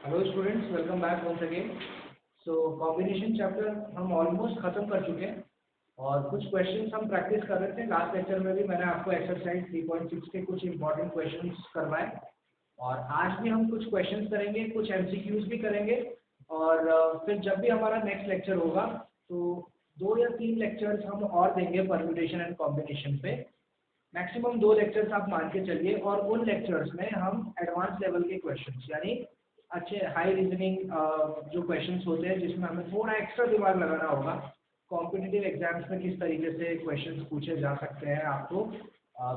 Hello students, welcome back once again. So combination chapter हम almost ख़त्म कर चुके हैं और कुछ क्वेश्चंस हम प्रैक्टिस कर रहे थे। लास्ट लेक्चर में भी मैंने आपको एक्सरसाइज 3.6 के कुछ इंपॉर्टेंट क्वेश्चंस करवाए और आज भी हम कुछ क्वेश्चंस करेंगे, कुछ एमसीक्यूज भी करेंगे और फिर जब भी हमारा नेक्स्ट लेक्चर होगा तो 2 या 3 लेक्चर्स हम और देंगे परम्यूटेशन एंड कॉम्बिनेशन पे। मैक्सिमम 2 लेक्चर्स आप मान के चलिए और उन लेक्चर्स में हम एडवांस लेवल के क्वेश्चंस यानी अच्छे हाई रीजनिंग जो क्वेश्चंस होते हैं जिसमें हमें थोड़ा एक्स्ट्रा दिमाग लगाना होगा, कॉम्पिटिटिव एग्जाम्स में किस तरीके से क्वेश्चंस पूछे जा सकते हैं आपको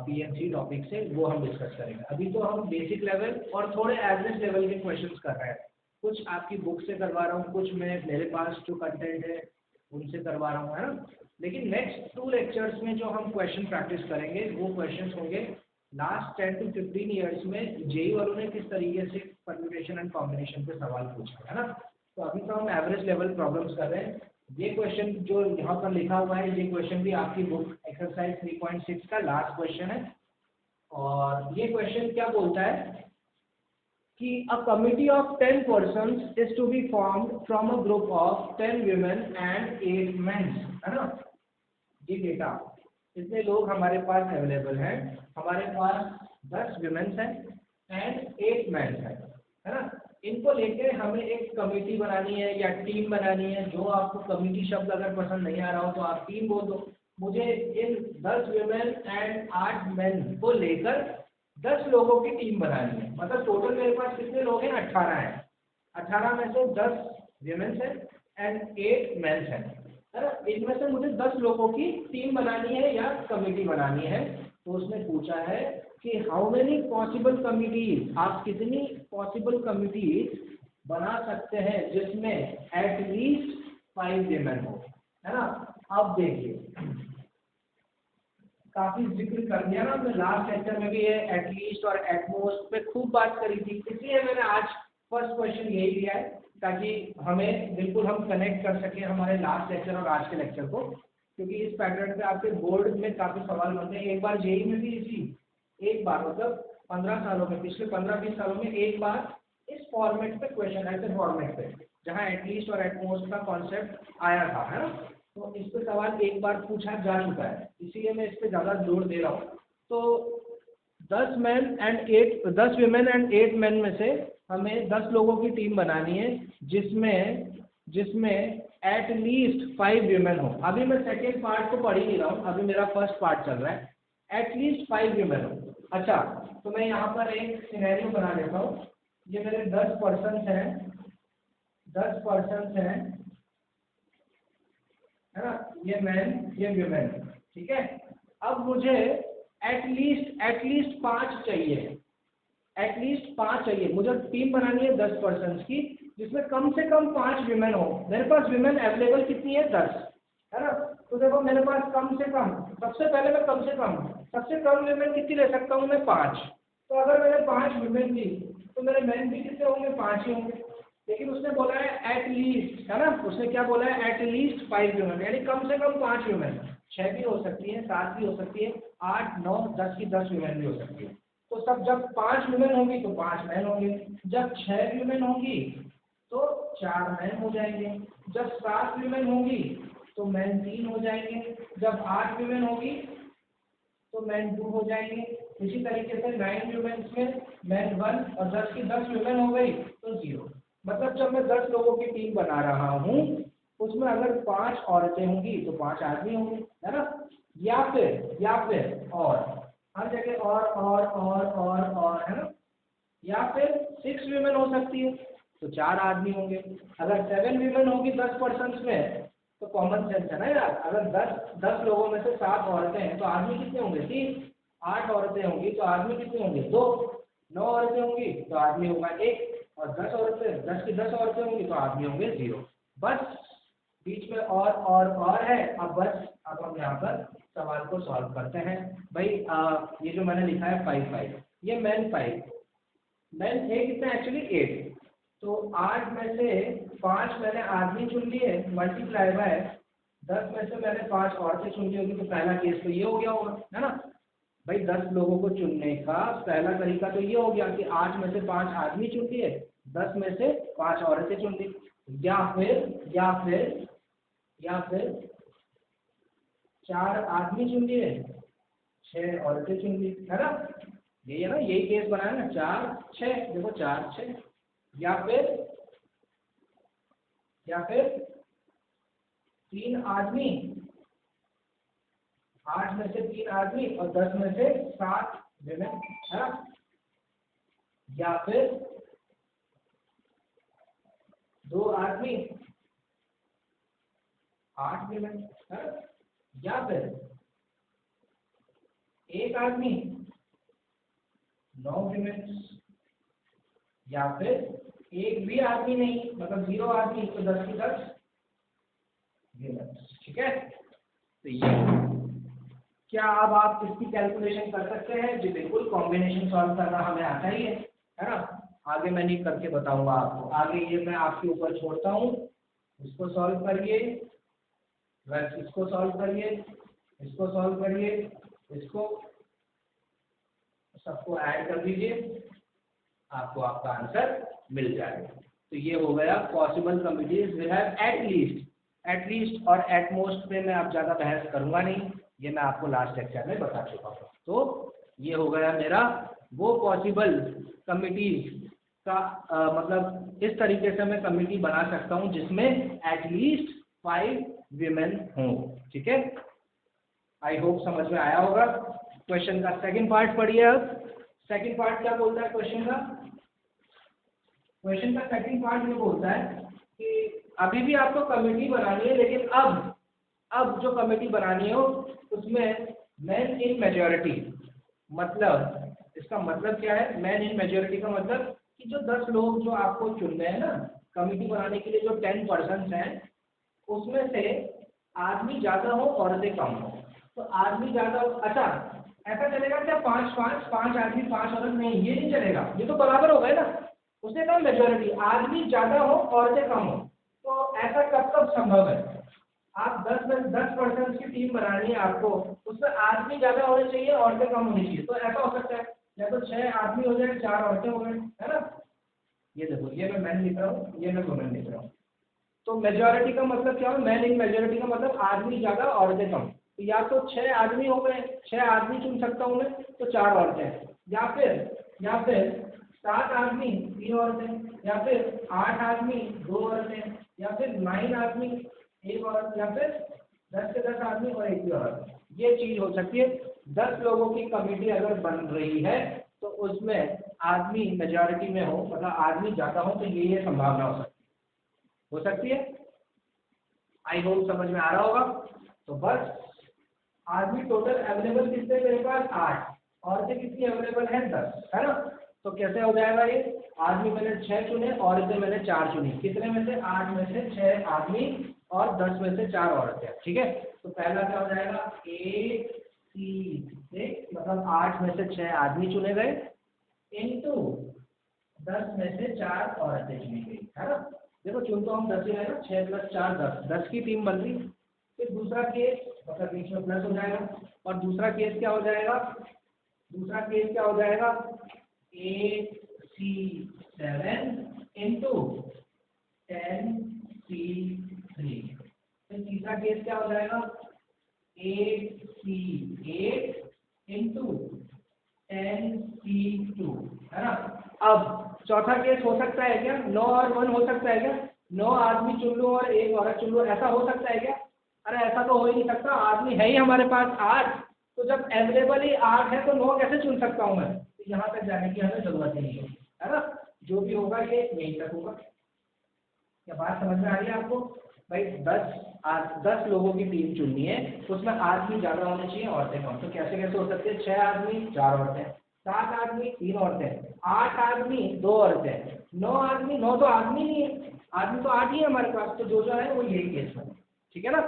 पीएनसी टॉपिक से, वो हम डिस्कस करेंगे। अभी तो हम बेसिक लेवल और थोड़े एवरेज लेवल के क्वेश्चंस कर रहे हैं। कुछ आपकी बुक से करवा रहा हूँ, कुछ मैं मेरे पास जो कंटेंट है उनसे करवा रहा हूँ, है ना। लेकिन नेक्स्ट 2 लेक्चर्स में जो हम क्वेश्चन प्रैक्टिस करेंगे वो क्वेश्चंस होंगे लास्ट 10 to 15 ईयर्स में जेई वालों ने किस तरीके से परम्यूटेशन एंड कॉम्बिनेशन पे सवाल पूछा है ना। तो अभी तो हम एवरेज लेवल प्रॉब्लम्स कर रहे हैं। ये क्वेश्चन जो यहाँ पर लिखा हुआ है, ये क्वेश्चन भी आपकी बुक एक्सरसाइज 3.6 का लास्ट क्वेश्चन है और ये क्वेश्चन क्या बोलता है कि a committee of 10 persons is to be formed from a group of 10 women and 8 men, है ना। ये डेटा कितने लोग हमारे पास अवेलेबल हैं, हमारे पास 10 विमेंस हैं एंड 8 मैन है ना। इनको लेके हमें एक कमेटी बनानी है या टीम बनानी है। जो आपको कमेटी शब्द अगर पसंद नहीं आ रहा हो तो आप टीम बोल दो। मुझे इन 10 विमेन एंड 8 मैन को लेकर 10 लोगों की टीम बनानी है। मतलब टोटल मेरे पास कितने लोग हैं? 18 हैं। 18 में से 10 विमेंस हैं एंड 8 मैन हैं, है ना। इनमें से मुझे 10 लोगों की टीम बनानी है या कमेटी बनानी है। तो उसने पूछा है कि हाउ मेनी पॉसिबल कमिटीज, आप कितनी पॉसिबल कमिटीज बना सकते हैं जिसमें एटलीस्ट 5 विमेन हो, है ना। अब देखिए, काफी जिक्र कर दिया ना हमने लास्ट लेक्चर में भी, ये एटलीस्ट और एटमोस्ट पे खूब बात करी थी। इसलिए मैंने आज फर्स्ट क्वेश्चन यही लिया है ताकि हमें बिल्कुल हम कनेक्ट कर सकें हमारे लास्ट लेक्चर और आज के लेक्चर को, क्योंकि इस पैटर्न पे आपके बोर्ड में काफी सवाल बनते हैं। एक बार जेई में भी इसी एक बार मतलब 15 सालों में, पिछले 15-20 सालों में एक बार इस फॉर्मेट पे क्वेश्चन, ऐसे फॉर्मेट पे जहाँ एटलीस्ट और एटमोस्ट का कॉन्सेप्ट आया था, है ना। तो इस पे सवाल एक बार पूछा जा चुका है, इसीलिए मैं इस पे ज़्यादा जोर दे रहा हूँ। तो 10 विमेन एंड 8 मैन में से हमें 10 लोगों की टीम बनानी है जिसमें एटलीस्ट 5 विमेन हो। अभी मैं सेकेंड पार्ट को पढ़ ही नहीं रहा हूँ, अभी मेरा फर्स्ट पार्ट चल रहा है। एटलीस्ट 5 विमेन हो। अच्छा, तो मैं यहाँ पर एक सिनेरियो बना लेता हूँ। ये मेरे 10 पर्सन हैं, 10 पर्सन हैं, है ना। ये मैन, ये विमेन, ठीक है। अब मुझे एटलीस्ट 5 चाहिए, एटलीस्ट 5 चाहिए। मुझे टीम बनानी है 10 पर्सन की जिसमें कम से कम 5 विमेन हो। मेरे पास विमेन अवेलेबल कितनी है? 10, है ना। तो देखो मेरे पास कम से कम, सबसे पहले मैं सबसे कम विमेन कितनी ले सकता हूँ मैं? 5। तो अगर मैंने 5 विमेन ली तो मेरे मैन भी कितने होंगे? 5 ही होंगे। लेकिन उसने बोला है एटलीस्ट, है ना। उसने क्या बोला है? एटलीस्ट 5 विमेन, यानी कम से कम 5 विमेन। 6 भी हो सकती है, 7 भी हो सकती है, 8, 9, 10 की 10 विमेन भी हो सकती है। तो सब जब 5 विमेन होंगी तो 5 मैन होंगे। जब 6 विमेन होंगी तो 4 मैन हो जाएंगे। जब 7 विमेन होंगी तो मैन 3 हो जाएंगे। जब 8 विमेन होगी तो मैन 2 हो जाएंगे। इसी तरीके से 9 विमेन में मैन 1 और 10 की 10 विमेन हो गई तो 0। मतलब जब मैं 10 लोगों की टीम बना रहा हूँ उसमें अगर 5 औरतें होंगी तो 5 आदमी होंगे, है ना। या फिर और हर जगह और, है ना। या फिर 6 विमेन हो सकती है तो 4 आदमी होंगे। अगर 7 विमेन होगी 10 पर्सन में तो कॉमन सेंस है ना यार, अगर 10 लोगों में से 7 औरतें हैं तो आदमी कितने होंगे? 3। 8 औरतें होंगी तो आदमी कितने होंगे? 2। 9 औरतें होंगी तो आदमी होगा 1 और 10 की 10 औरतें होंगी तो आदमी होंगे 0। बस बीच में और है। अब हम यहाँ पर सवाल को सॉल्व करते हैं। भाई ये जो मैंने लिखा है 5, ये मैन 5, मैन थे कितने? एक्चुअली 8। तो 8 में से 5 मैंने आदमी चुन लिए, मल्टीप्लाई बाय 10 में से मैंने 5 औरतें चुन ली होगी। तो पहला केस तो ये हो गया होगा, है ना। भाई 10 लोगों को चुनने का पहला तरीका तो ये हो गया कि 8 में से 5 आदमी चुन लिए, 10 में से 5 औरतें चुन ली, या फिर 4 आदमी चुन लिए, 6 औरतें चुन ली, है ना। यही है ना, यही केस बनाया ना, 4 6, देखो 4 6, या फिर 3 आदमी, 8 में से 3 आदमी और 10 में से 7 विमेन, है ना। या फिर 2 आदमी 8 विमेन, है ना। या फिर 1 आदमी 9 विमेन, या फिर एक भी आदमी नहीं, मतलब 0 आदमी, तो 10 की 10 विमेन, ठीक है। तो ये क्या अब आप इसकी कैलकुलेशन कर सकते हैं जी? बिल्कुल, कॉम्बिनेशन सॉल्व करना हमें आता ही है ना। आगे मैं नहीं करके बताऊंगा आपको, आगे ये मैं आपके ऊपर छोड़ता हूँ। इसको सॉल्व करिए, बस इसको सॉल्व करिए, इसको सॉल्व करिए, इसको सबको ऐड कर दीजिए, आपको आपका आंसर मिल जाएगा। तो ये हो गया possible committees will have at least और एट मोस्ट पे मैं अब ज़्यादा बहस करूंगा नहीं, ये मैं आपको लास्ट लेक्चर में बता चुका हूँ। तो ये हो गया मेरा वो पॉसिबल कमिटीज का मतलब इस तरीके से मैं कमिटी बना सकता हूँ जिसमें एटलीस्ट 5 विमेन हों, ठीक है। आई होप समझ में आया होगा। क्वेश्चन का सेकंड पार्ट पढ़िए। अब सेकंड पार्ट क्या बोलता है क्वेश्चन का? क्वेश्चन का सेकंड पार्ट ये बोलता है कि अभी भी आपको कमेटी बनानी है, लेकिन अब जो कमेटी बनानी हो उसमें मैन इन मेजॉरिटी, मतलब इसका मतलब क्या है? मैन इन मेजॉरिटी का मतलब कि जो 10 लोग जो आपको चुनने हैं ना कमेटी बनाने के लिए, जो 10 पर्सन हैं, उसमें से आदमी ज्यादा हो औरतें कम हो। तो आदमी ज्यादा, अच्छा ऐसा चलेगा क्या 5 आदमी 5 औरत? नहीं, ये नहीं चलेगा, ये तो बराबर हो गए ना। उसने कहा मेजॉरिटी, आदमी ज्यादा हो औरतें कम हो। तो ऐसा कब संभव है? आप 10 पर्सन की टीम बनानी है आपको, उसमें आदमी ज्यादा होने चाहिए औरतें कम होनी चाहिए। तो ऐसा हो सकता है या तो 6 आदमी हो जाए 4 औरतें हो गए, है ना। ये देखो, ये मैं मैन लिख रहा हूँ, ये मैं वुमेन लिख रहा हूँ। तो मेजॉरिटी का मतलब क्या है? मैन इन मेजॉरिटी का मतलब आदमी ज्यादा औरतें कम। तो या तो 6 आदमी हो गए, 6 आदमी चुन सकता हूँ मैं, तो 4 औरतें, या फिर 7 आदमी 3 औरतें, या फिर 8 आदमी 2 औरतें, या फिर 9 आदमी 1 औरत, या फिर 10 से 10 आदमी और 1 औरत। ये चीज हो सकती है। 10 लोगों की कमेटी अगर बन रही है तो उसमें आदमी मेजॉरिटी में हो, मतलब आदमी ज्यादा हो, तो ये संभावना हो सकती है। आई होप समझ में आ रहा होगा। तो बस आदमी टोटल अवेलेबल कितने मेरे पास? 8, औरतें कितनी अवेलेबल है? 10, है ना। तो कैसे हो जाएगा ये? आदमी मैंने 6 चुने, औरतें मैंने 4 चुनी। कितने में से? 8 में से 6 आदमी और 10 में से 4 औरतें, ठीक है। तो पहला क्या हो जाएगा? A C से, मतलब 8 में से 6 आदमी चुने गए इनटू 10 में से 4 औरतें चुनी गई, है ना। देखो चुन तो हम 10 ही रहे ना, 6 + 4 10, 10 की टीम बन गई। फिर दूसरा केस, मतलब बीच में प्लस हो जाएगा, और दूसरा केस क्या हो जाएगा? AC7 into 10C3। फिर तीसरा केस क्या हो जाएगा? AC8 इंटू 10C2, है ना। अब चौथा केस हो सकता है क्या? 9 और 1 हो सकता है क्या? 9 आदमी चुन लो और 1 औरत चुन लो, ऐसा हो सकता है क्या? अरे ऐसा तो हो ही नहीं सकता, आदमी है ही हमारे पास 8। तो जब अवेलेबल ही 8 है तो 9 कैसे चुन सकता हूँ मैं? तो यहाँ तक जाने की हमें जरूरत ही नहीं है ना। जो भी होगा ये यहीं तक होगा। क्या बात समझ में आ रही है आपको? भाई 10 लोगों की टीम चुननी है, उसमें आदमी ज्यादा होने चाहिए औरतें कम। तो कैसे हो सकते हैं? 6 आदमी 4 औरतें, 7 आदमी 3 औरतें, 8 आदमी 2 औरतें, 9 आदमी, 9 तो आदमी नहीं है, आदमी तो 8 ही है हमारे पास। तो जो है वो यही केस है, ठीक है ना।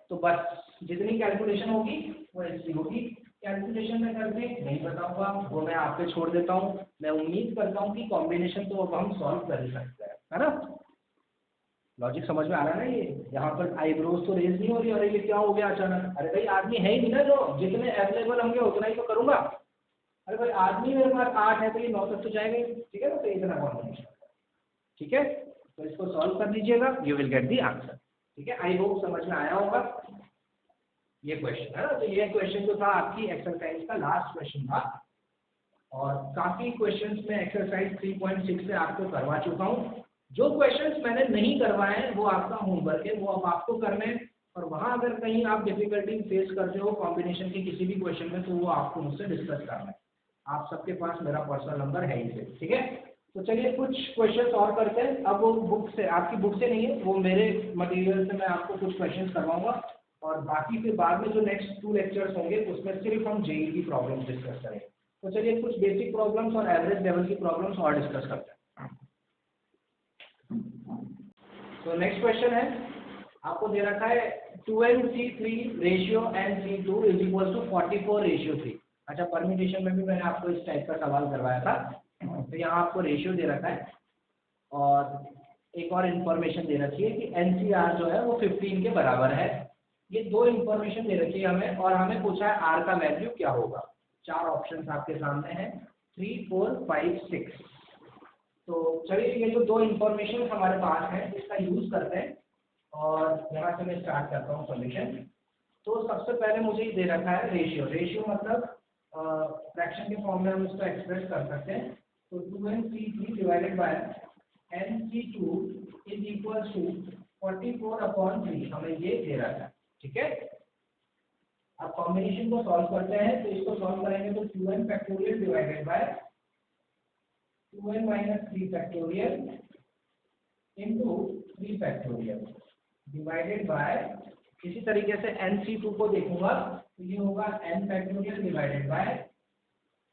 तो बस जितनी कैलकुलेशन होगी वो ऐसी होगी। कैलकुलेशन में करके नहीं बताऊंगा, वो मैं आप पे छोड़ देता हूँ। मैं उम्मीद करता हूँ कि कॉम्बिनेशन तो अब हम सॉल्व कर ही सकते हैं, है ना। लॉजिक समझ में आ रहा है ना? ये यहाँ पर आईब्रोज तो रेज नहीं हो रही, अरे ये क्या हो गया अचानक? अरे भाई आदमी है ही नहीं ना, जो जितने अवेलेबल होंगे उतना ही तो करूंगा। अरे भाई आदमी मेरे पास 8 है तो ये 9 तक तो जाएगा ही, ठीक है ना। तो इतना कॉम्बिनेशन ठीक है, तो इसको सॉल्व कर लीजिएगा, you will get the answer. ठीक है, आई होप समझ में आया होगा ये क्वेश्चन, है ना। तो ये क्वेश्चन जो था आपकी एक्सरसाइज का लास्ट क्वेश्चन था, और काफी क्वेश्चंस में एक्सरसाइज 3.6 से आपको करवा चुका हूँ। जो क्वेश्चंस मैंने नहीं करवाए हैं वो आपका होमवर्क है, वो अब आपको करने हैं। और वहाँ अगर कहीं आप डिफिकल्टी फेस करते हो कॉम्बिनेशन के किसी भी क्वेश्चन में, तो वो आपको मुझसे डिस्कस करना है। आप सबके पास मेरा पर्सनल नंबर है ही से, ठीक है। तो चलिए कुछ क्वेश्चंस और करते हैं। अब वो बुक से, आपकी बुक से नहीं है, वो मेरे मटेरियल से मैं आपको कुछ क्वेश्चंस करवाऊंगा, और बाकी फिर बाद में जो नेक्स्ट 2 लेक्चर्स होंगे उसमें सिर्फ हम जेईई की प्रॉब्लम्स डिस्कस करेंगे। तो चलिए कुछ बेसिक प्रॉब्लम्स और एवरेज लेवल की प्रॉब्लम्स और डिस्कस करते हैं। तो नेक्स्ट क्वेश्चन है, आपको दे रखा है 2n/3 ratio n/2 is equal to 44/3। अच्छा, परम्यूटेशन में भी मैंने आपको इस टाइप का सवाल करवाया था। तो यहाँ आपको रेशियो दे रखा है, और एक और इन्फॉर्मेशन दे रखी है कि NCR जो है वो 15 के बराबर है। ये 2 इन्फॉर्मेशन दे रखी है हमें, और हमें पूछा है R का वैल्यू क्या होगा। 4 ऑप्शन आपके सामने हैं, 3, 4, 5, 6। तो चलिए ये जो 2 इन्फॉर्मेशन हमारे पास है इसका यूज करते हैं, और यहाँ से मैं स्टार्ट करता हूँ सॉल्यूशन। तो सबसे पहले मुझे ये दे रखा है रेशियो। रेशियो मतलब फ्रैक्शन के फॉर्म में हम इसको एक्सप्रेस कर सकते हैं। तो 2n/3 divided by n/2 is equal to 44/3 हमें ये दे रखा है, ठीक है। अब कॉम्बिनेशन को सॉल्व करते हैं, तो इसको सॉल्व करेंगे तो 2n factorial divided bye 2n - 3 factorial into 3 factorial divided bye, इसी तरीके से NC2 को देखूंगा तो ये होगा n factorial divided by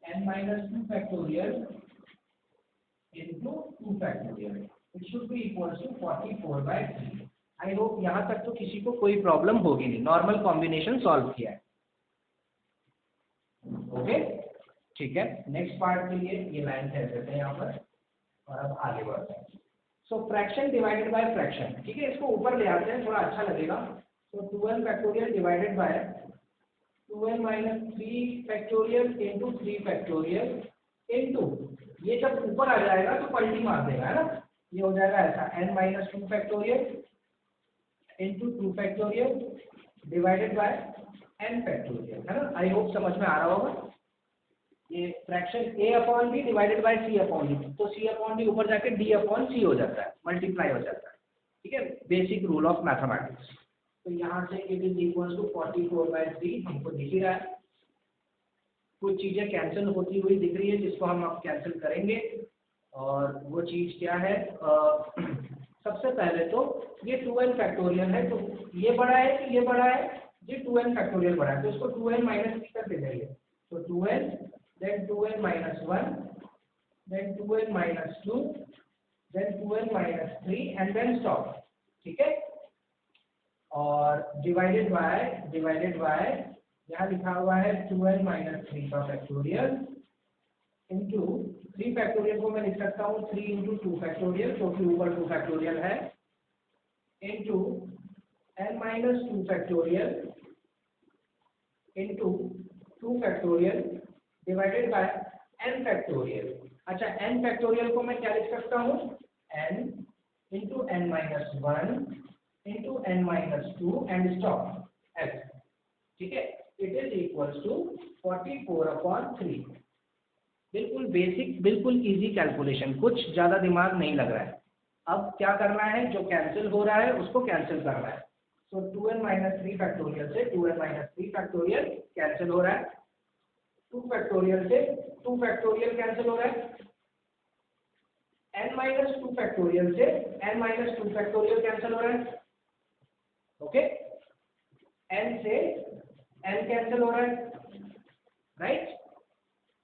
n - 2 factorial into 2 factorial. It should be equal to 44/3। I hope यहाँ तक तो किसी को कोई प्रॉब्लम होगी नहीं, नॉर्मल कॉम्बिनेशन सॉल्व किया है। ओके, ठीक है। नेक्स्ट पार्ट के लिए ये लाइन कह देते हैं यहाँ पर, और अब आगे बढ़ते हैं। सो फ्रैक्शन डिवाइडेड बाय फ्रैक्शन, ठीक है, इसको ऊपर ले आते हैं, थोड़ा अच्छा लगेगा। तो 2n factorial divided bye 2n - 3 factorial into 3 factorial into, ये जब ऊपर आ जाएगा तो पलटी मार देगा, है ना। ये हो जाएगा ऐसा, n - 2 factorial into 2 factorial divided by n factorial, है ना। आई होप समझ में आ रहा होगा। ये fraction a/b divided by c/d, तो c/d ऊपर जाके d/c हो जाता है, मल्टीप्लाई हो जाता है, ठीक है। Basic rule of mathematics. तो यहाँ से इट इज इक्वल टू 44/3 हमको दिख ही रहा है। कुछ चीजें कैंसिल होती हुई दिख रही है जिसको हम अब कैंसिल करेंगे, और वो चीज क्या है, सबसे पहले तो ये 2n फैक्टोरियल है, तो ये बड़ा है कि ये बड़ा है, ये 2n फैक्टोरियल बड़ा है, तो इसको 2n - 3 कर दे जाइए। तो 2n, then 2n - 1, then 2n - 2, then 2n - 3 and then stop, ठीक है। और डिवाइडेड बाय यहाँ लिखा हुआ है 2n - 3 का फैक्टोरियल इंटू 3 फैक्टोरियल को मैं लिख सकता हूँ 3 इंटू 2 फैक्टोरियल, क्योंकि ऊपर 2 फैक्टोरियल है, into n - 2 factorial into 2 factorial divided by n factorial. अच्छा, n फैक्टोरियल को मैं क्या लिख सकता हूँ, n into n - 1 into n - 2 and stop s, ठीक है। It is equal to 44/3। बिल्कुल बेसिक, बिल्कुल इजी कैलकुलेशन, कुछ ज़्यादा दिमाग नहीं लग रहा है। अब क्या करना है, जो कैंसिल हो रहा है उसको कैंसिल करना है। तो 2n - 3 फैक्टोरियल से 2n - 3 फैक्टोरियल कैंसिल हो रहा है, 2 फैक्टोरियल से 2 फैक्टोरियल कैंसिल हो रहा है, n - 2 फैक्टोरियल से n - 2 फैक्टोरियल कैंसिल हो रहा है, ओके। n से n कैंसिल हो रहा है, राइट।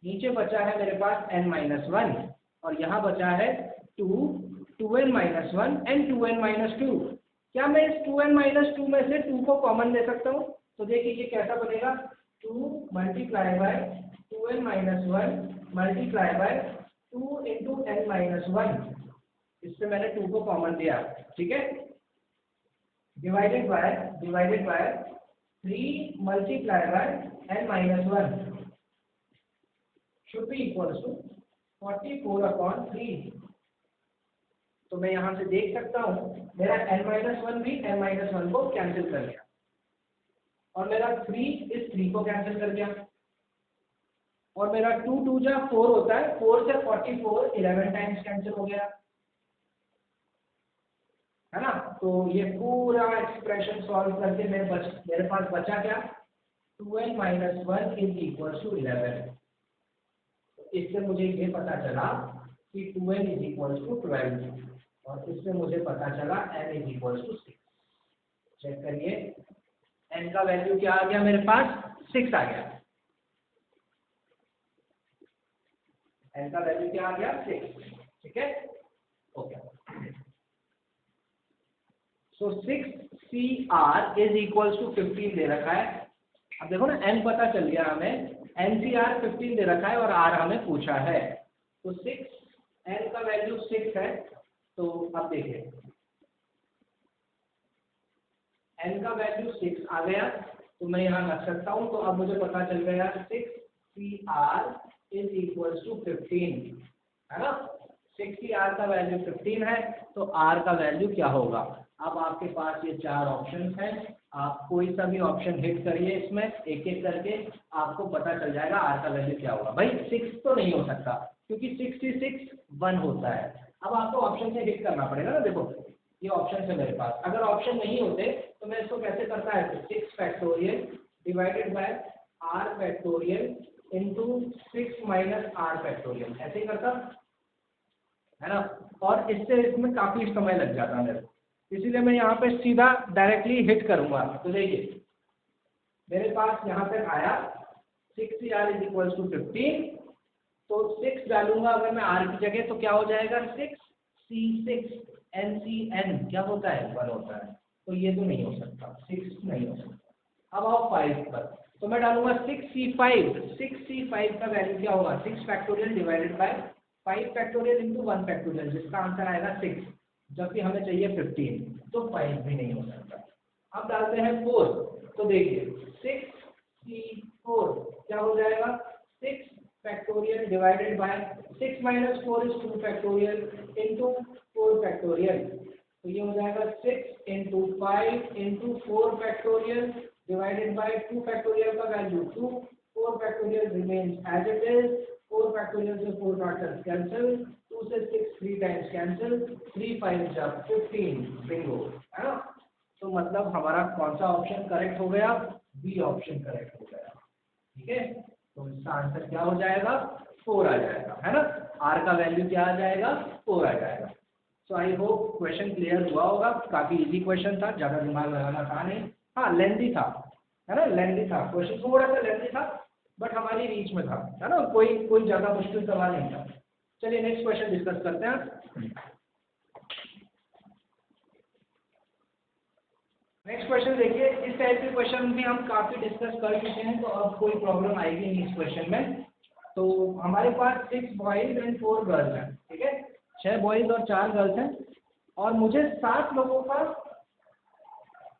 नीचे बचा है मेरे पास n - 1, और यहाँ बचा है 2n - 1 एंड 2n - 2। क्या मैं इस 2n - 2 में से 2 को कॉमन ले सकता हूँ? तो देखिए ये कैसा बनेगा, 2 multiply by 2n - 1 multiply by 2 into n - 1, इससे मैंने 2 को कॉमन दिया, ठीक है। Divided by 3 multiply by n - 1 should be equals to 44/3। तो मैं यहाँ से देख सकता हूँ मेरा n-1 भी n-1 को कैंसिल कर गया और मेरा 3 इस 3 को कैंसिल कर गया और मेरा 2 2 जा 4 होता है, 4 से 44 11 टाइम्स कैंसिल हो गया, है ना। तो ये पूरा एक्सप्रेशन सॉल्व करके मेरे पास बचा क्या, 2n - 1 = 11। इससे मुझे ये पता चला कि 2n = 12 और इससे मुझे पता चला n = 6। चेक करिए n का वैल्यू क्या आ गया, मेरे पास 6 आ गया। n का वैल्यू क्या आ गया, 6। ठीक है, ओके। सो 6CR = 15 दे रखा है। अब देखो ना, n पता चल गया हमें, NCR 15 दे रखा है और R हमें पूछा है। तो 6, n का वैल्यू 6 है। तो अब देखिए n का वैल्यू 6 आ गया, तो मैं यहाँ रख सकता हूँ। तो अब मुझे पता चल गया 6CR = 15, है ना। 6CR का वैल्यू 15 है, तो R का वैल्यू क्या होगा। अब आपके पास ये 4 ऑप्शन हैं, आप कोई सा भी ऑप्शन हिट करिए, इसमें एक एक करके आपको पता चल जाएगा R का वैल्यू क्या होगा। भाई 6 तो नहीं हो सकता क्योंकि 66 1 होता है। अब आपको ऑप्शन से हिट करना पड़ेगा ना। देखो ये ऑप्शन है मेरे पास, अगर ऑप्शन नहीं होते तो मैं इसको कैसे करता है, 6 factorial divided bye R factorial into 6 - R factorial, ऐसे ही करता, है ना। और इसमें काफी समय लग जाता है मेरे को, इसीलिए मैं यहाँ पे सीधा डायरेक्टली हिट करूंगा। तो देखिए मेरे पास यहाँ तक आया 6CR = 15, तो 6 डालूंगा अगर मैं R की जगह, तो क्या हो जाएगा, 6C6 NCN क्या होता है, 1 होता है। तो ये तो नहीं हो सकता, 6 नहीं हो सकता। अब आओ 5 पर, तो मैं डालूंगा 6C5। 6C5 का वैल्यू क्या होगा, 6 factorial divided bye 5 factorial into 1 factorial, जिसका आंसर आएगा 6, जबकि हमें चाहिए 15, तो 5 भी नहीं हो सकता। अब डालते हैं 4, तो देखिए 6C4 क्या हो जाएगा, 6 factorial divided by 6 - 4 = 2 factorial into 4 factorial, तो ये हो जाएगा 6 into 5 into 4 factorial divided by 2 factorial का value 2, 4 factorial remains as it is, 4 factorial से 4 फैक्टर्स कैंसिल, 2 से 6 3 टाइम्स कैंसिल, 3 5 जा 15, बिंगो, है ना। तो मतलब हमारा कौन सा ऑप्शन करेक्ट हो गया, बी ऑप्शन करेक्ट हो गया। ठीक है, तो इसका आंसर क्या हो जाएगा, 4 आ जाएगा, है ना। आर का वैल्यू क्या आ जाएगा, 4 आ जाएगा। सो आई होप क्वेश्चन क्लियर हुआ होगा। काफी इजी क्वेश्चन था, ज्यादा दिमाग लगाना था नहीं। हाँ लेंथी था, है ना, लेंथी था क्वेश्चन, थोड़ा सा लेंथी था, बट हमारी रीच में था, है ना। कोई ज्यादा मुश्किल सवाल नहीं था। चलिए नेक्स्ट क्वेश्चन डिस्कस करते हैं। नेक्स्ट क्वेश्चन देखिए, इस टाइप के क्वेश्चन भी हम काफी डिस्कस कर चुके हैं, तो अब कोई प्रॉब्लम आएगी नहीं इस क्वेश्चन में। तो हमारे पास 6 बॉयज एंड 4 गर्ल्स हैं, ठीक है, 6 बॉयज और 4 गर्ल्स हैं, और मुझे 7 लोगों का,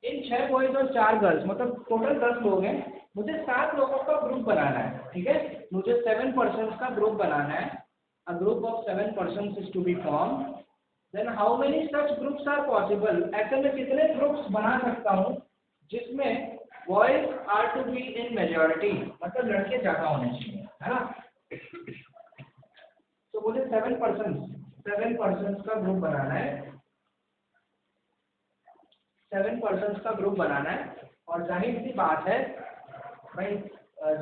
इन 6 बॉयज और 4 गर्ल्स मतलब टोटल 10 लोग हैं, मुझे 7 लोगों का ग्रुप बनाना है। ठीक है, मुझे 7 पर्सन्स का ग्रुप बनाना है। A group of 7 persons is to be form, then how many such groups are possible. ऐसे में कितने ग्रुप्स बना सकता हूँ जिसमें boys are to be in majority, मतलब लड़के ज्यादा होने चाहिए, है ना। तो मुझे 7 पर्सन्स का ग्रुप बनाना है, 7 पर्सन्स का ग्रुप बनाना है। और जाहिर सी बात है भाई,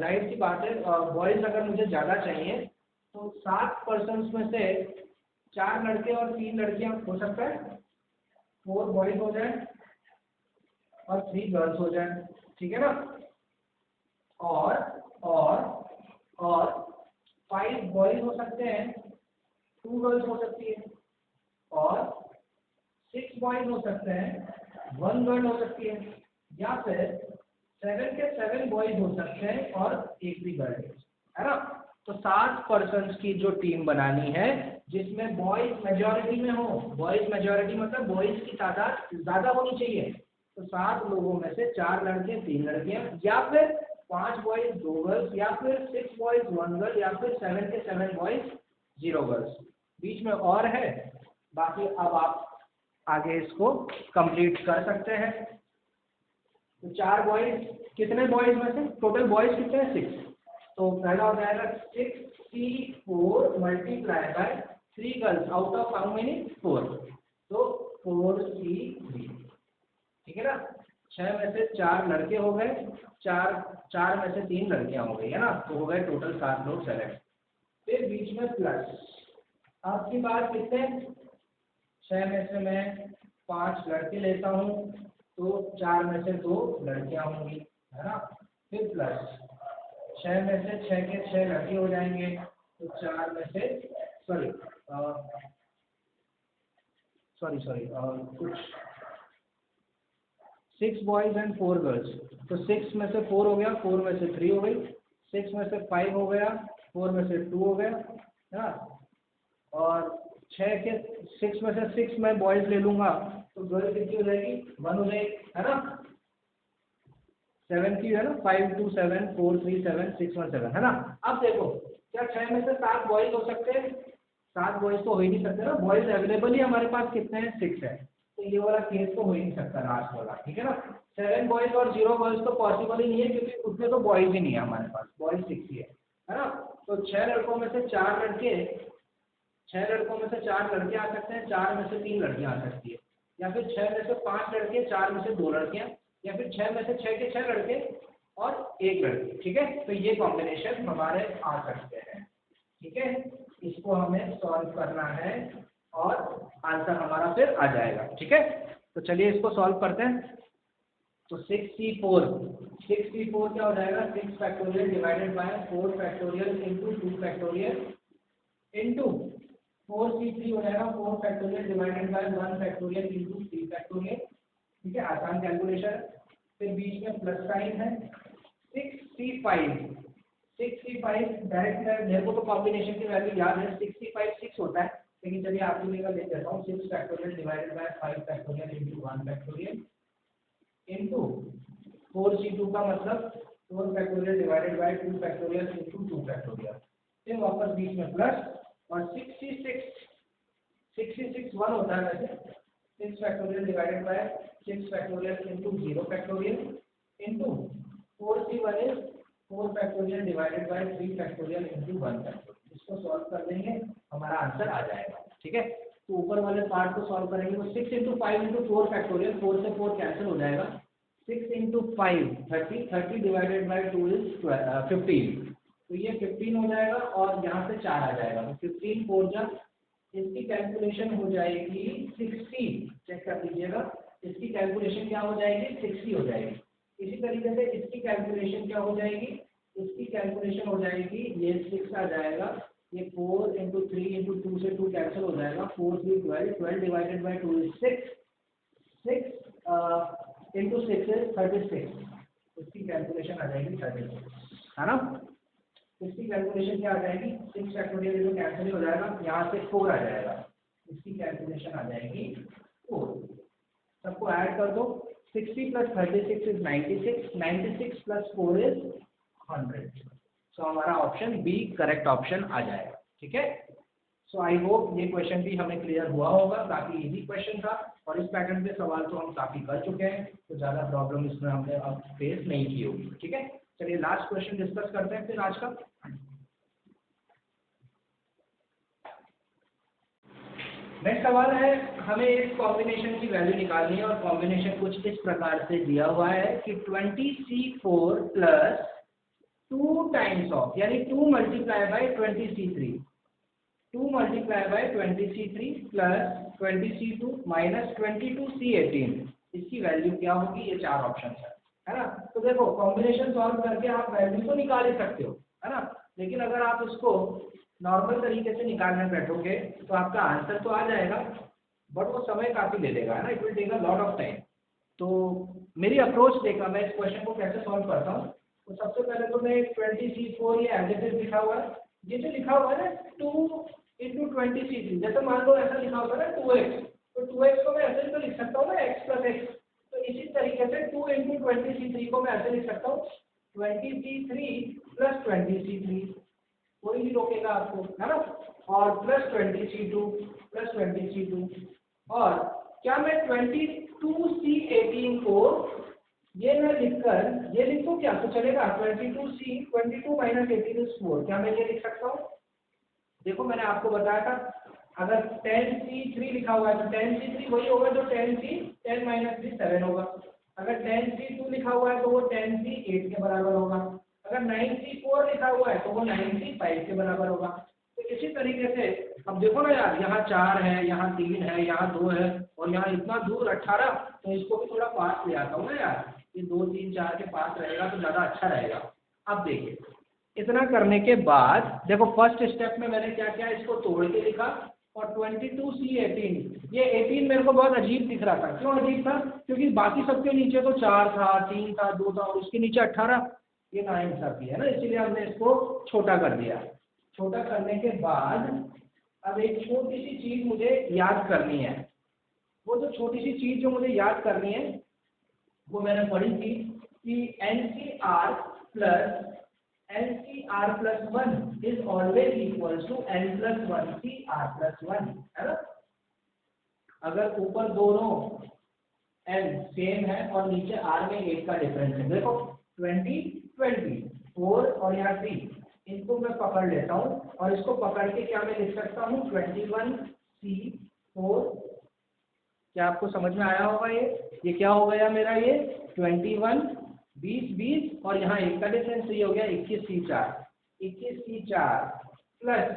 जाहिर सी बात है, बॉयज अगर मुझे ज़्यादा चाहिए तो 7 पर्सन्स में से 4 लड़के और 3 लड़कियां हो सकता है, 4 बॉयज हो जाए और 3 गर्ल्स हो जाए, ठीक है ना। और 5 बॉयज हो सकते हैं, 2 गर्ल्स हो सकती है, और 6 बॉयज हो सकते हैं, 1 गर्ल हो सकती है, या फिर 7 के 7 बॉयज हो सकते हैं और 1 भी गर्ल है ना। तो 7 पर्सन्स की जो टीम बनानी है जिसमें बॉयज मेजॉरिटी में हो, बॉयज मेजॉरिटी मतलब बॉयज की तादाद ज्यादा होनी चाहिए। तो 7 लोगों में से 4 लड़के 3 लड़कियां, या फिर 5 बॉयज 2 गर्ल्स, या फिर 6 बॉयज 1 गर्ल, या फिर 7 के 7 बॉयज 0 गर्ल्स। बीच में और है, बाकी अब आप आगे इसको कंप्लीट कर सकते हैं। तो 4 बॉयज, कितने बॉयज में से टोटल बॉयज कितने हैं 6, तो पहला हो जाएगा 6C4 multiply by 3 girls out of how many 4, तो 4C3, ठीक है ना। 6 में से 4 लड़के हो गए, 4 में से 3 लड़कियां हो गई है ना, तो हो गए टोटल 7 लोग सेलेक्ट। फिर बीच में प्लस, आपकी बात कितने, 6 में से मैं 5 लड़के लेता हूँ, तो 4 में से 2 लड़कियां होंगी, है ना। फिर प्लस 6 में से 6 के 6 लड़के हो जाएंगे, तो 4 में से कुछ 6 बॉयज एंड 4 गर्ल्स, तो 6 में से 4 हो गया, 4 में से 3 हो गई, 6 में से 5 हो गया, 4 में से 2 हो गया, है ना। और 6 में से 6 मैं बॉयज ले लूंगा, तो गर्ल कितनी हो जाएगी, 1 हो जाएगी, है ना। 7 की है ना, 5 2 7 4 3 7 6 1 7, है ना। अब देखो क्या 6 में से 7 बॉयज हो सकते हैं, 7 बॉयज तो हो ही नहीं सकते ना, बॉयज अवेलेबल ही हमारे पास कितने हैं, 6 है, तो ये वाला केस तो हो ही नहीं सकता लास्ट वाला, ठीक है ना। 7 बॉयज और 0 गर्ल्स तो पॉसिबल ही नहीं है, क्योंकि उसमें तो बॉयज ही नहीं है हमारे पास, बॉयज 6 ही है ना। तो 6 लड़कों में से 4 लड़के, 6 लड़कों में से 4 लड़के आ सकते हैं, 4 में से 3 लड़कियां आ सकती है, या फिर 6 में से 5 लड़के, 4 में से 2 लड़कियां, या फिर 6 में से 6 के 6 लड़के और 1 लड़की, ठीक है। तो ये कॉम्बिनेशन हमारे आ सकते हैं, ठीक है। इसको हमें सॉल्व करना है और आंसर हमारा फिर आ जाएगा, ठीक है। तो चलिए इसको सॉल्व करते हैं। तो 6C4 क्या हो जाएगा, 6 factorial divided bye 4 factorial into 2 factorial into 4C3 हो जाएगा 4 factorial divided bye 1 factorial into 3 factorial, ठीक है, आसान कैलकुलेशन। फिर बीच में प्लस साइन है। 6C5 डायरेक्ट मेरे को तो कॉम्बिनेशन की वैल्यू याद है, 6C5 6 होता है, लेकिन चलिए आपके लिए लिख देता हूँ, 6 factorial divided bye 5 factorial into 1 factorial into 4C2 का मतलब 4 factorial divided by 2 factorial into 2 factorial, फिर वापस बीच में प्लस, और 6C6 1 होता है वैसे, 6 factorial divided by 6 factorial into 0 factorial into 4C1 is 4 factorial divided bye 3 factorial into 1 factorial. इसको सॉल्व कर देंगे, हमारा आंसर आ जाएगा, ठीक है। तो ऊपर वाले पार्ट को सॉल्व करेंगे, तो 6 इंटू 5 इंटू 4 फैक्टोरियल, 4 से 4 कैंसिल हो जाएगा, 6 इंटू 5 30 डिवाइडेड बाय 2 इज 15, तो ये 15 हो जाएगा, और यहाँ से 4 आ जाएगा, तो 15 4 जा, इसकी कैलकुलेशन हो जाएगी 60, चेक कर लीजिएगा, इसकी कैलकुलेशन क्या हो जाएगी, 60 हो जाएगी। इसी तरीके से इसकी कैलकुलेशन क्या हो जाएगी, इसकी कैलकुलेशन हो जाएगी, ये 6 आ जाएगा, ये 4 इंटू 3 इंटू 2 से 2 कैंसिल हो जाएगा, 4 3 12 divided by 2 is 6 into 6 is 36, इसकी कैलकुलेशन आ जाएगी 36, है ना। इसकी कैलकुलेशन क्या आ जाएगी, 6 फैक्टोरियल जो कैंसिल हो जाएगा, यहाँ से 4 आ जाएगा, इसकी कैलकुलेशन आ जाएगी 4, सबको ऐड कर दो, 60 प्लस 36 इज 96 प्लस 4 इज 100, सो हमारा ऑप्शन बी करेक्ट ऑप्शन आ जाएगा, ठीक है। सो आई होप ये क्वेश्चन भी हमें क्लियर हुआ होगा, काफी इजी क्वेश्चन था, और इस पैटर्न के सवाल तो हम काफी कर चुके हैं, तो ज्यादा प्रॉब्लम इसमें हमने अब फेस नहीं की होगी, ठीक है। चलिए लास्ट क्वेश्चन डिस्कस करते हैं फिर आज का। नेक्स्ट सवाल है, हमें इस कॉम्बिनेशन की वैल्यू निकालनी है, और कॉम्बिनेशन कुछ इस प्रकार से दिया हुआ है कि 20C4 प्लस 2 टाइम्स ऑफ, यानी 2 multiply by 20C3, 2 multiply by 20C3 plus 20C2 minus 22C18, इसकी वैल्यू क्या होगी, ये 4 ऑप्शन है ना। तो देखो कॉम्बिनेशन सॉल्व करके आप वैल्यू तो निकाल ही सकते हो, है ना, लेकिन अगर आप उसको नॉर्मल तरीके से निकालने बैठोगे तो आपका आंसर तो आ जाएगा, बट वो समय काफ़ी ले लेगा, है ना, it will take a lot of time. तो मेरी अप्रोच देखा, मैं इस क्वेश्चन को कैसे सॉल्व करता हूँ, तो सबसे पहले तो मैं 20C4 ये एज इट इज लिखा हुआ है, ये जो लिखा हुआ है ना 2 इंटू 20C3, जैसे मान लो ऐसा लिखा होता है ना 2x, तो 2x को मैं ऐसे तो लिख सकता हूँ ना x प्लस एक्स, तो इसी तरीके से 2 इंटू 20C3 को मैं ऐसे लिख सकता हूँ 20C3 प्लस 20C3, कोई नहीं रोकेगा आपको, है ना। और +20C2 और क्या मैं 22C18 को ये मैं लिखकर ये लिखूं क्या तो चलेगा? 22 - 18 is 4, क्या मैं ये लिख सकता हूँ? देखो मैंने आपको बताया था अगर 10C3 लिखा हुआ है तो 10C3 वही होगा जो 10 - 3 7 होगा। अगर 10C2 लिखा हुआ है तो वो 10C8 के बराबर होगा। अगर 9C4 लिखा हुआ है तो वो 9C5 के बराबर होगा। तो इसी तरीके से अब देखो ना यार, यहाँ 4 है, यहाँ 3 है, यहाँ 2 है और यहाँ इतना दूर 18, तो इसको भी थोड़ा पास ले आता हूँ ना यार, ये 2 3 4 के पास रहेगा तो ज़्यादा अच्छा रहेगा। अब देखिए इतना करने के बाद देखो फर्स्ट स्टेप में मैंने क्या किया, इसको तोड़ के लिखा और 22C18 ये 18 मेरे को बहुत अजीब दिख रहा था। क्यों अजीब था? क्योंकि बाकी सबके नीचे तो 4 था, 3 था, 2 था और उसके नीचे 18, ये नाइंसाफी है ना, इसीलिए हमने इसको छोटा कर दिया। छोटा करने के बाद अब एक छोटी सी चीज़ मुझे याद करनी है। वो जो छोटी सी चीज़ जो मुझे याद करनी है वो मैंने पढ़ी थी कि NCR + 1 is always equals to N+1 CR+1, है ना। अगर ऊपर दोनों N सेम है और नीचे R में 1 का डिफरेंस है, देखो 20 20 4 और यहाँ 3, इनको मैं पकड़ लेता हूँ और इसको पकड़ के क्या मैं लिख सकता हूँ 21C4। क्या आपको समझ में आया होगा? ये क्या हो गया मेरा, ये 21 20 20 और यहाँ 1 का डिफरेंस, ये हो गया 21C4 प्लस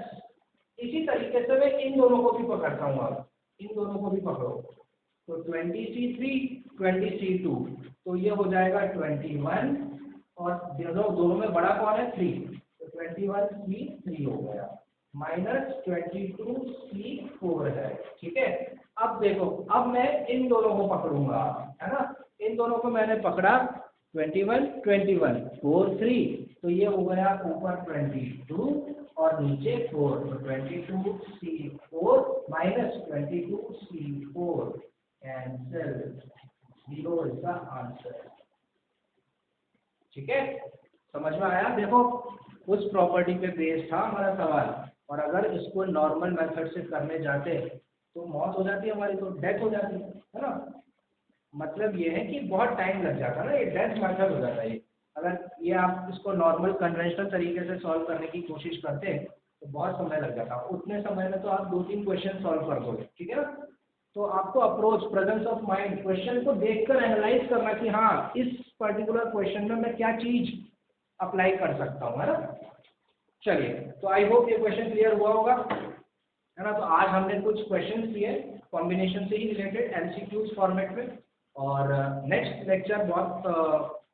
इसी तरीके से मैं इन दोनों को भी पकड़ता हूँ। अब इन दोनों को भी पकड़ो तो 20C3 20C2, तो ये हो जाएगा 21 और दोनों में बड़ा कौन है 3, तो 21C3 हो गया -22C4 है। ठीक है, अब देखो अब मैं इन दोनों को पकड़ूंगा, है ना। इन दोनों को मैंने पकड़ा 21 21 4 3, तो ये हो गया ऊपर 22 और नीचे 4, तो 22C4 - 22C4 cancel, 0 is the answer. ठीक है, समझ में आया? देखो उस प्रॉपर्टी पे बेस्ड था हमारा सवाल, और अगर इसको नॉर्मल मेथड से करने जाते तो मौत हो जाती हमारी, तो डेथ हो जाती है ना। मतलब ये है कि बहुत टाइम लग जाता ना, ये डेथ मेथड हो जाता है। अगर ये आप इसको नॉर्मल कन्वेंशनल तरीके से सॉल्व करने की कोशिश करते तो बहुत समय लग जाता, उतने समय में तो आप 2-3 क्वेश्चन सॉल्व कर दोगे। ठीक है ना, तो आपको approach presence of mind question को देखकर एनालाइज करना कि हाँ इस पर्टिकुलर क्वेश्चन में मैं क्या चीज अप्लाई कर सकता हूँ, है ना। चलिए, तो आई होप ये क्वेश्चन क्लियर हुआ होगा, है ना। तो आज हमने कुछ क्वेश्चन किए कॉम्बिनेशन से ही रिलेटेड एमसीक्यूज फॉर्मेट में, और नेक्स्ट लेक्चर बहुत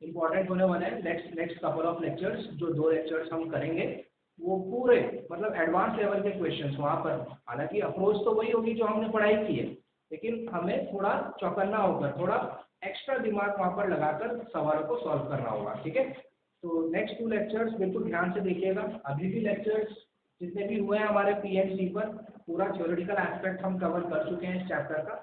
इंपॉर्टेंट होने वाला है। नेक्स्ट कपल ऑफ लेक्चर्स, जो 2 लेक्चर्स हम करेंगे वो पूरे मतलब एडवांस लेवल के क्वेश्चंस वहाँ पर, हालांकि अप्रोच तो वही होगी जो हमने पढ़ाई की है, लेकिन हमें थोड़ा चौकन्ना होकर थोड़ा एक्स्ट्रा दिमाग वहाँ पर लगाकर सवालों को सॉल्व करना होगा। ठीक है, तो नेक्स्ट 2 लेक्चर्स बिल्कुल ध्यान से देखिएगा। अभी भी लेक्चर्स जितने भी हुए हैं हमारे PMC पर, पूरा थ्योरेटिकल एस्पेक्ट हम कवर कर चुके हैं इस चैप्टर का।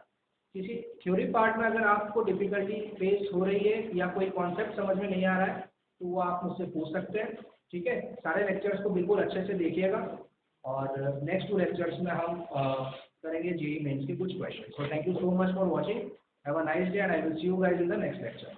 किसी थ्योरी पार्ट में अगर आपको डिफिकल्टी फेस हो रही है या कोई कॉन्सेप्ट समझ में नहीं आ रहा है तो वो आप मुझसे पूछ सकते हैं। ठीक है, सारे लेक्चर्स को बिल्कुल अच्छे से देखिएगा, और नेक्स्ट 2 लेक्चर्स में हम करेंगे JEE मेंस के कुछ question. So thank you so much for watching, have a nice day and I will see you guys in the next lecture.